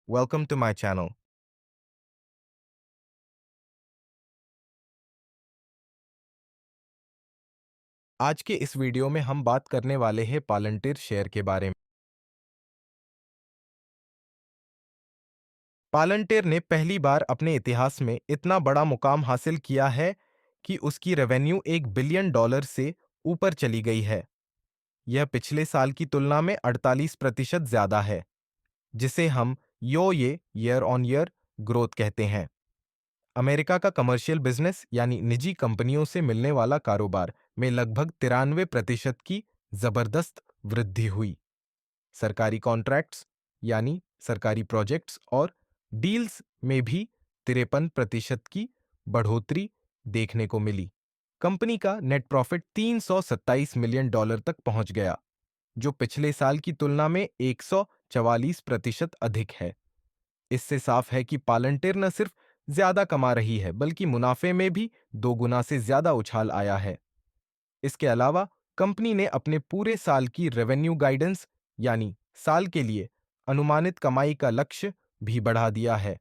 Welcome to my channel. आज के इस वीडियो में हम बात करने वाले हैं पालंटिर शेयर के बारे में। पालंटिर ने पहली बार अपने इतिहास में इतना बड़ा मुकाम हासिल किया है कि उसकी रेवेन्यू $1 बिलियन से ऊपर चली गई है। यह पिछले साल की तुलना में 48% ज्यादा है, जिसे हम ईयर ऑन ईयर ग्रोथ कहते हैं। अमेरिका का कमर्शियल बिजनेस यानी निजी कंपनियों से मिलने वाला कारोबार में लगभग 93% की जबरदस्त वृद्धि हुई। सरकारी कॉन्ट्रैक्ट्स यानी सरकारी प्रोजेक्ट्स और डील्स में भी 53% की बढ़ोतरी देखने को मिली। कंपनी का नेट प्रॉफिट $327 मिलियन तक पहुंच गया, जो पिछले साल की तुलना में 144% अधिक है। इससे साफ है कि पालंटिर न सिर्फ ज्यादा कमा रही है, बल्कि मुनाफे में भी 2 गुना से ज्यादा उछाल आया है। इसके अलावा कंपनी ने अपने पूरे साल की रेवेन्यू गाइडेंस यानी साल के लिए अनुमानित कमाई का लक्ष्य भी बढ़ा दिया है।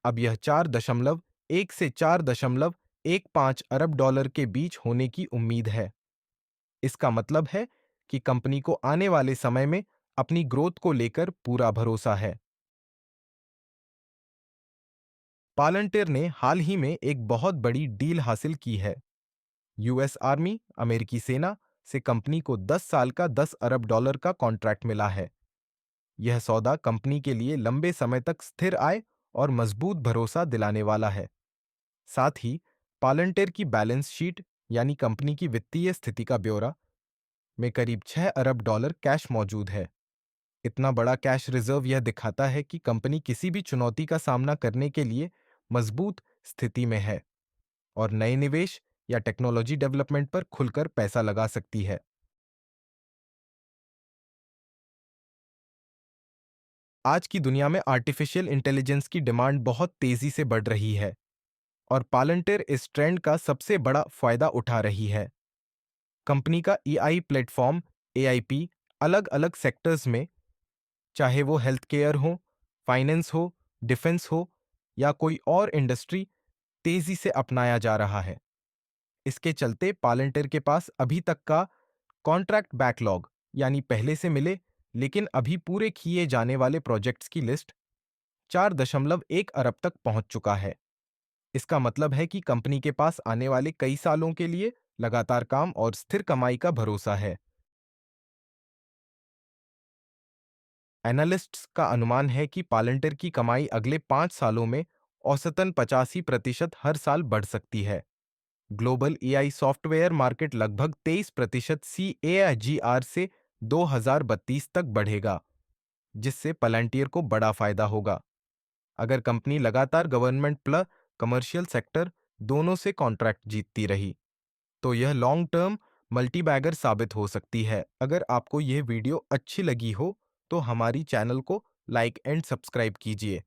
अब यह 4.1 से 4.15 अरब डॉलर के बीच होने की उम्मीद है। इसका मतलब है कि कंपनी को आने वाले समय में अपनी ग्रोथ को लेकर पूरा भरोसा है। पालंटिर ने हाल ही में एक बहुत बड़ी डील हासिल की है। यूएस आर्मी अमेरिकी सेना से कंपनी को 10 साल का $10 अरब का कॉन्ट्रैक्ट मिला है। यह सौदा कंपनी के लिए लंबे समय तक स्थिर आय और मजबूत भरोसा दिलाने वाला है। साथ ही पालंटिर की बैलेंस शीट यानी कंपनी की वित्तीय स्थिति का ब्यौरा में करीब $6 अरब कैश मौजूद है। इतना बड़ा कैश रिजर्व यह दिखाता है कि कंपनी किसी भी चुनौती का सामना करने के लिए मजबूत स्थिति में है और नए निवेश या टेक्नोलॉजी डेवलपमेंट पर खुलकर पैसा लगा सकती है। आज की दुनिया में आर्टिफिशियल इंटेलिजेंस की डिमांड बहुत तेजी से बढ़ रही है और पालंटिर इस ट्रेंड का सबसे बड़ा फायदा उठा रही है। कंपनी का एआई प्लेटफॉर्म एआईपी अलग-अलग सेक्टर्स में, चाहे वो हेल्थ केयर हो, फाइनेंस हो, डिफेंस हो या कोई और इंडस्ट्री, तेजी से अपनाया जा रहा है। इसके चलते पालंटिर के पास अभी तक का कॉन्ट्रैक्ट बैकलॉग यानी पहले से मिले लेकिन अभी पूरे किए जाने वाले प्रोजेक्ट्स की लिस्ट 4.1 अरब तक पहुंच चुका है। इसका मतलब है कि कंपनी के पास आने वाले कई सालों के लिए लगातार काम और स्थिर कमाई का भरोसा है। एनालिस्ट्स का अनुमान है कि पालंटिर की कमाई अगले 5 सालों में औसतन 85% हर साल बढ़ सकती है। ग्लोबल एआई सॉफ्टवेयर मार्केट लगभग 23% CAGR से 2032 तक बढ़ेगा, जिससे पालंटिर को बड़ा फायदा होगा। अगर कंपनी लगातार गवर्नमेंट प्लस कमर्शियल सेक्टर दोनों से कॉन्ट्रैक्ट जीतती रही, तो यह लॉन्ग टर्म मल्टीबैगर साबित हो सकती है। अगर आपको यह वीडियो अच्छी लगी हो, तो हमारी चैनल को लाइक एंड सब्सक्राइब कीजिए।